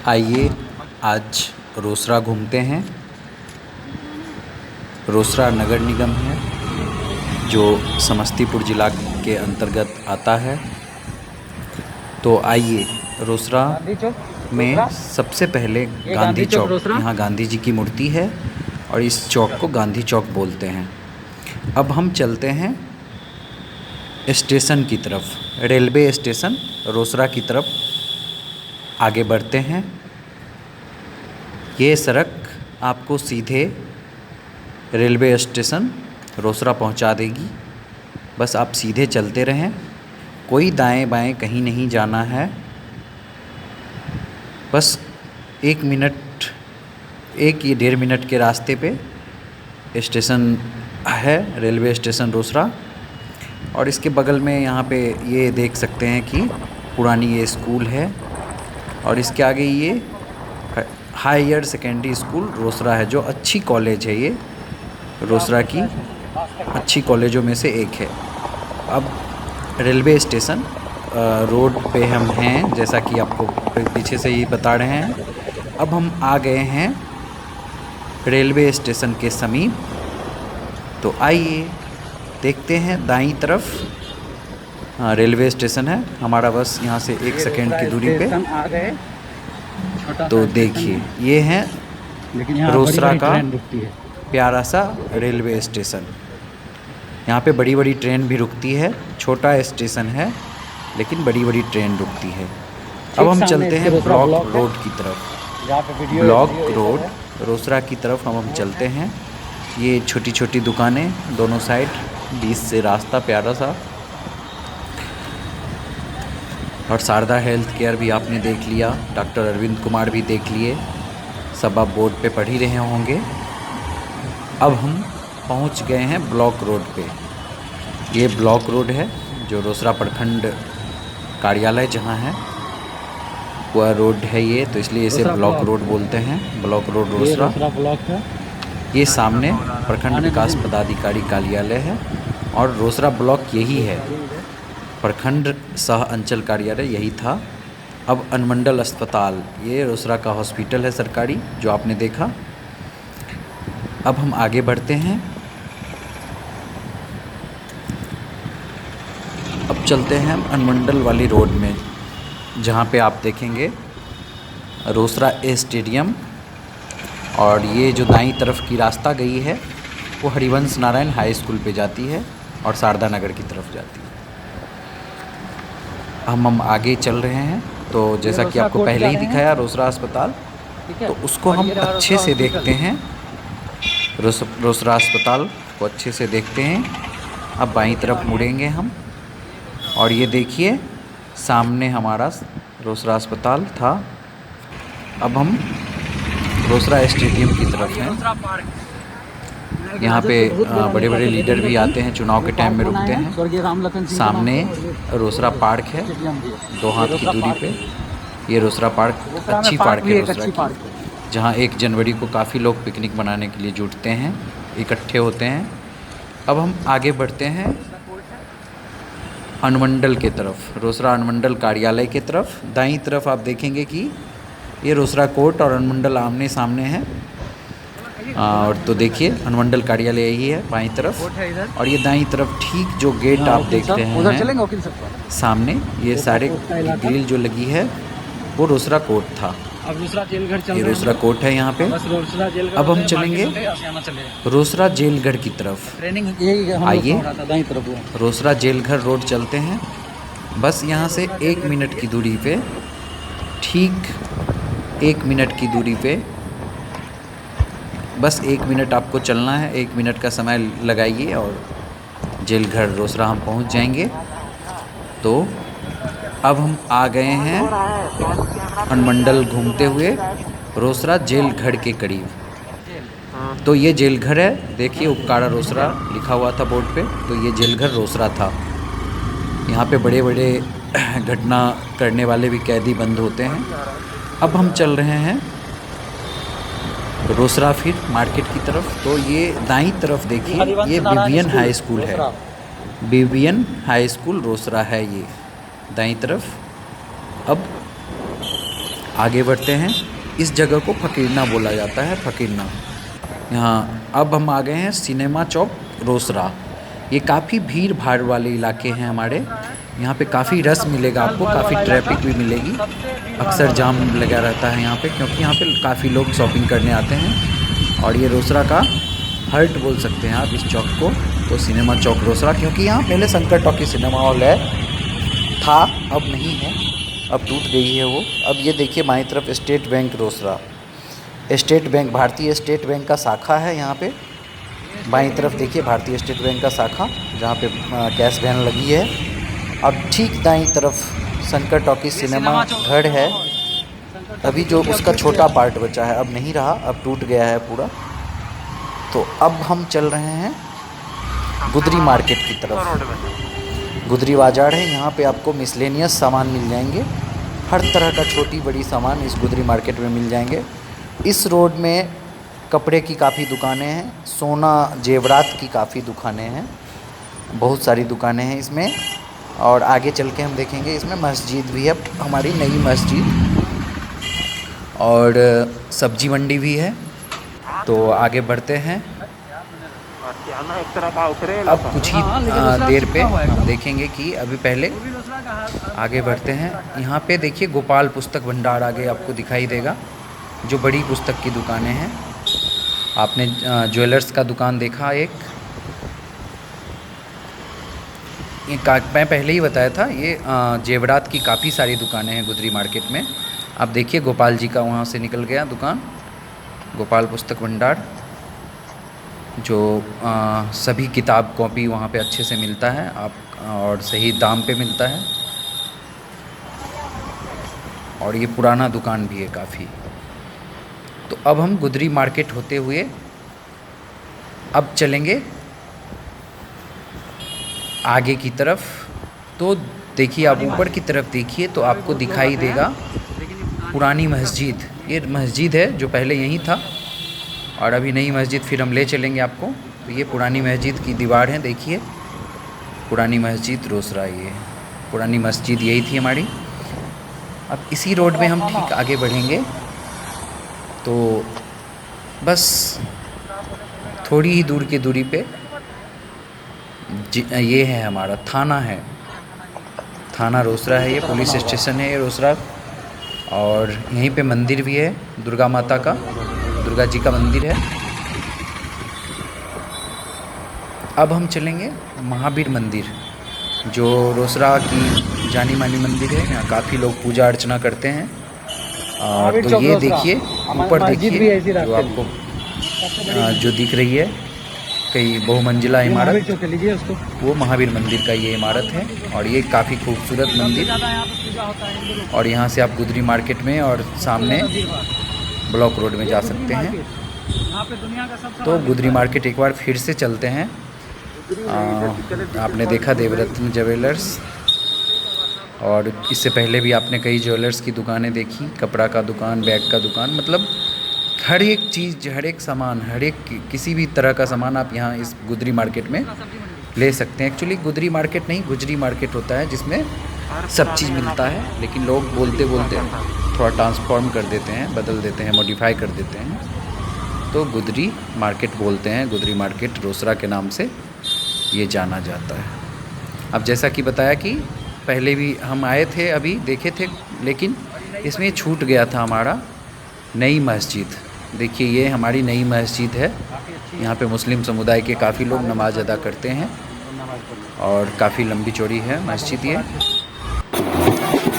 आइए आज रोसड़ा घूमते हैं। रोसड़ा नगर निगम है जो समस्तीपुर ज़िला के अंतर्गत आता है। तो आइए रोसड़ा गांधी चौक में रोसड़ा। सबसे पहले ये गांधी चौक, रोसड़ा। यहाँ गांधी जी की मूर्ति है और इस चौक को गांधी चौक बोलते हैं। अब हम चलते हैं स्टेशन की तरफ, रेलवे स्टेशन रोसड़ा की तरफ आगे बढ़ते हैं। ये सड़क आपको सीधे रेलवे स्टेशन रोसड़ा पहुंचा देगी। बस आप सीधे चलते रहें, कोई दाएं बाएं कहीं नहीं जाना है। बस 1 मिनट, 1 या 1.5 मिनट के रास्ते पे स्टेशन है, रेलवे स्टेशन रोसड़ा। और इसके बगल में यहाँ पे ये देख सकते हैं कि पुरानी ये स्कूल है और इसके आगे ये हायर सेकेंडरी स्कूल रोसड़ा है, जो अच्छी कॉलेज है। ये रोसड़ा की अच्छी कॉलेजों में से एक है। अब रेलवे स्टेशन रोड पे हम हैं, जैसा कि आपको पीछे से ही बता रहे हैं। अब हम आ गए हैं रेलवे स्टेशन के समीप। तो आइए देखते हैं दाईं तरफ रेलवे स्टेशन है हमारा, बस यहाँ से 1 सेकेंड की दूरी पे। आ गए। तो देखिए ये है लेकिन यहाँ रोसड़ा का ट्रेन रुकती है। प्यारा सा रेलवे स्टेशन। यहाँ पे बड़ी बड़ी ट्रेन भी रुकती है, छोटा स्टेशन है लेकिन बड़ी बड़ी ट्रेन रुकती है। अब हम चलते हैं ब्लॉक रोड की तरफ। ब्लॉक रोड रोसड़ा की तरफ हम चलते हैं। ये छोटी छोटी दुकानें दोनों साइड, बीच से रास्ता प्यारा सा। और शारदा हेल्थ केयर भी आपने देख लिया, डॉक्टर अरविंद कुमार भी देख लिए, सब आप बोर्ड पे पढ़ ही रहे होंगे। अब हम पहुंच गए हैं ब्लॉक रोड पे। ये ब्लॉक रोड है जो रोसड़ा प्रखंड कार्यालय जहां है वह रोड है ये, तो इसलिए इसे ब्लॉक रोड बोलते हैं। ब्लॉक रोड रोसड़ा ब्लॉक है। ये सामने प्रखंड विकास पदाधिकारी कार्यालय है और रोसड़ा ब्लॉक यही है। प्रखंड सह अंचल कार्यालय यही था। अब अनुमंडल अस्पताल, ये रोसड़ा का हॉस्पिटल है सरकारी, जो आपने देखा। अब हम आगे बढ़ते हैं। अब चलते हैं हम अनुमंडल वाली रोड में, जहाँ पे आप देखेंगे रोसड़ा स्टेडियम। और ये जो दाईं तरफ की रास्ता गई है वो हरिवंश नारायण हाई स्कूल पे जाती है और शारदा नगर की तरफ जाती है। हम आगे चल रहे हैं। तो जैसा कि आपको पहले ही दिखाया रोसड़ा अस्पताल, तो उसको हम अच्छे से देखते हैं। रोसड़ा अस्पताल को अच्छे से देखते हैं। अब बाईं तरफ मुड़ेंगे हम और ये देखिए सामने हमारा रोसड़ा अस्पताल था। अब हम रोसड़ा स्टेडियम की तरफ हैं। यहाँ पे बड़े बड़े लीडर भी आते हैं, चुनाव के टाइम में रुकते हैं। सामने रोसड़ा पार्क है 2 हाथ की दूरी पे। ये रोसड़ा पार्क अच्छी पार्क है रोसड़ा की, जहाँ 1 जनवरी को काफ़ी लोग पिकनिक मनाने के लिए जुटते हैं, इकट्ठे होते हैं। अब हम आगे बढ़ते हैं अनुमंडल के तरफ, रोसड़ा अनुमंडल कार्यालय के तरफ। दाईं तरफ आप देखेंगे कि ये रोसड़ा कोर्ट और अनुमंडल आमने सामने है। और तो देखिए अनुमंडल कार्यालय यही है बाईं तरफ। और ये दाईं तरफ ठीक जो गेट आप देख रहे हैं सामने, ये सारे ग्रिल जो लगी है वो रोसड़ा कोर्ट था। अब रोसड़ा जेलघर चल रहे हैं। ये रोसड़ा कोर्ट है यहाँ पे। अब हम चलेंगे रोसड़ा जेलघर की तरफ। आइए रोसड़ा जेलघर रोड चलते हैं। बस यहाँ से 1 मिनट की दूरी पे, ठीक 1 मिनट की दूरी पे, बस 1 मिनट आपको चलना है। 1 मिनट का समय लगाइए और जेलघर रोसड़ा हम पहुँच जाएंगे। तो अब हम आ गए हैं अनुमंडल घूमते हुए रोसड़ा जेलघर के करीब। तो ये जेलघर है, देखिए उपकारा रोसड़ा लिखा हुआ था बोर्ड पे, तो ये जेलघर रोसड़ा था। यहाँ पे बड़े बड़े घटना करने वाले भी कैदी बंद होते हैं। अब हम चल रहे हैं रोसड़ा फिर मार्केट की तरफ। तो ये दाईं तरफ देखिए, ये बीबीएन हाई स्कूल है। बीबीएन हाई स्कूल रोसड़ा है ये दाईं तरफ। अब आगे बढ़ते हैं। इस जगह को फकीरना बोला जाता है, फकीरना। यहाँ अब हम आ गए हैं सिनेमा चौक रोसड़ा। ये काफ़ी भीड़ भाड़ वाले इलाके हैं हमारे। यहाँ पे काफ़ी रश मिलेगा आपको, काफ़ी ट्रैफिक भी मिलेगी। अक्सर जाम लगा रहता है यहाँ पे, क्योंकि यहाँ पे काफ़ी लोग शॉपिंग करने आते हैं। और ये रोसड़ा का हर्ट बोल सकते हैं आप इस चौक को, तो सिनेमा चौक रोसड़ा, क्योंकि यहाँ पहले शंकर टॉकी सिनेमा हॉल था, अब नहीं है, अब टूट गई है वो। अब ये देखिए बाईं तरफ state bank Rosera, state bank, भारतीय स्टेट बैंक का शाखा है यहाँ पे। बाईं तरफ देखिए भारतीय स्टेट बैंक का शाखा, जहाँ पे कैश वैन लगी है। अब ठीक दाईं तरफ शंकर टॉकी सिनेमा घर है, अभी जो उसका छोटा पार्ट बचा है, अब नहीं रहा, अब टूट गया है पूरा। तो अब हम चल रहे हैं गुदरी मार्केट की तरफ। गुदरी बाज़ार है, यहाँ पे आपको मिसलेनियस सामान मिल जाएंगे, हर तरह का छोटी बड़ी सामान इस गुदरी मार्केट में मिल जाएंगे। इस रोड में कपड़े की काफ़ी दुकानें हैं, सोना जेवरात की काफ़ी दुकानें हैं, बहुत सारी दुकानें हैं इसमें। और आगे चल के हम देखेंगे इसमें मस्जिद भी है, हमारी नई मस्जिद, और सब्जी मंडी भी है। तो आगे बढ़ते हैं। अब कुछ ही देर पे हम देखेंगे कि अभी पहले आगे बढ़ते हैं। यहाँ पे देखिए गोपाल पुस्तक भंडार आगे आपको दिखाई देगा, जो बड़ी पुस्तक की दुकानें हैं। आपने ज्वेलर्स का दुकान देखा एक, ये मैं पहले ही बताया था, ये जेवरात की काफ़ी सारी दुकानें हैं गुदरी मार्केट में। आप देखिए गोपाल जी का वहाँ से निकल गया दुकान, गोपाल पुस्तक भंडार, जो सभी किताब कॉपी वहाँ पे अच्छे से मिलता है आप, और सही दाम पे मिलता है। और ये पुराना दुकान भी है काफ़ी। तो अब हम गुदरी मार्केट होते हुए अब चलेंगे आगे की तरफ। तो देखिए आप ऊपर की तरफ देखिए तो आपको दिखाई देगा पुरानी मस्जिद। ये मस्जिद है जो पहले यहीं था, और अभी नई मस्जिद फिर हम ले चलेंगे आपको। तो ये पुरानी मस्जिद की दीवार है, देखिए पुरानी मस्जिद रोसड़ा, ये पुरानी मस्जिद यही थी हमारी। अब इसी रोड में हम ठीक आगे बढ़ेंगे तो बस थोड़ी ही दूर की दूरी पे ये है हमारा थाना है, थाना रोसड़ा है, ये पुलिस स्टेशन है ये रोसड़ा। और यहीं पे मंदिर भी है दुर्गा माता का, दुर्गा जी का मंदिर है। अब हम चलेंगे महावीर मंदिर, जो रोसड़ा की जानी मानी मंदिर है। यहाँ काफ़ी लोग पूजा अर्चना करते हैं। और तो ये देखिए ऊपर देखिए जो आपको जो दिख रही है कई बहुमंजिला इमारत, वो महावीर मंदिर का ये इमारत है। और ये काफ़ी खूबसूरत मंदिर। और यहाँ से आप गुदरी मार्केट में और सामने ब्लॉक रोड में जा सकते हैं। तो गुदरी मार्केट एक बार फिर से चलते हैं। आपने देखा देवरत्न ज्वेलर्स, और इससे पहले भी आपने कई ज्वेलर्स की दुकानें देखी, कपड़ा का दुकान, बैग का दुकान, मतलब हर एक चीज़, हर एक सामान, हर एक किसी भी तरह का सामान आप यहाँ इस गुदरी मार्केट में ले सकते हैं। एक्चुअली गुदरी मार्केट नहीं, गुजरी मार्केट होता है, जिसमें सब चीज़ मिलता है, लेकिन लोग बोलते बोलते थोड़ा ट्रांसफॉर्म कर देते हैं, बदल देते हैं, मॉडिफाई कर देते हैं, तो गुदरी मार्केट बोलते हैं। गुदरी मार्केट रोसड़ा के नाम से ये जाना जाता है। अब जैसा कि बताया कि पहले भी हम आए थे, अभी देखे थे, लेकिन इसमें छूट गया था हमारा नई मस्जिद। देखिए ये हमारी नई मस्जिद है, यहाँ पे मुस्लिम समुदाय के काफ़ी लोग नमाज़ अदा करते हैं, और काफ़ी लंबी चौड़ी है मस्जिद ये।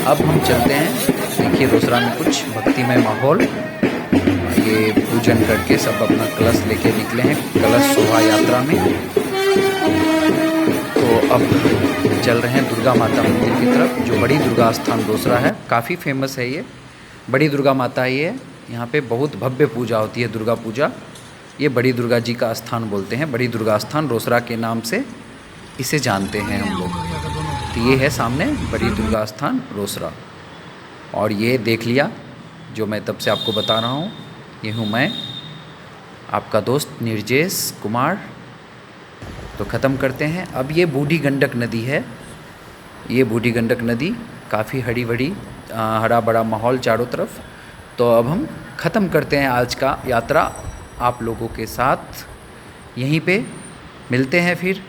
अब हम चलते हैं, देखिए रोसड़ा में कुछ भक्तिमय माहौल, ये पूजन करके सब अपना कलश लेके निकले हैं कलश शोभा यात्रा में। तो अब चल रहे हैं दुर्गा माता मंदिर की तरफ, जो बड़ी दुर्गा स्थान रोसड़ा है, काफ़ी फेमस है ये, बड़ी दुर्गा माता है ये। यहाँ पे बहुत भव्य पूजा होती है, दुर्गा पूजा। ये बड़ी दुर्गा जी का स्थान बोलते हैं, बड़ी दुर्गा स्थान रोसड़ा के नाम से इसे जानते हैं हम लोग। तो ये है सामने बड़ी दुर्गा स्थान रोसड़ा। और ये देख लिया जो मैं तब से आपको बता रहा हूँ, ये हूँ मैं आपका दोस्त निर्जेश कुमार। तो ख़त्म करते हैं। अब ये बूढ़ी गंडक नदी है, ये बूढ़ी गंडक नदी काफ़ी हरी भरी हरा भरा माहौल चारों तरफ। तो अब हम ख़त्म करते हैं आज का यात्रा आप लोगों के साथ। यहीं पे मिलते हैं फिर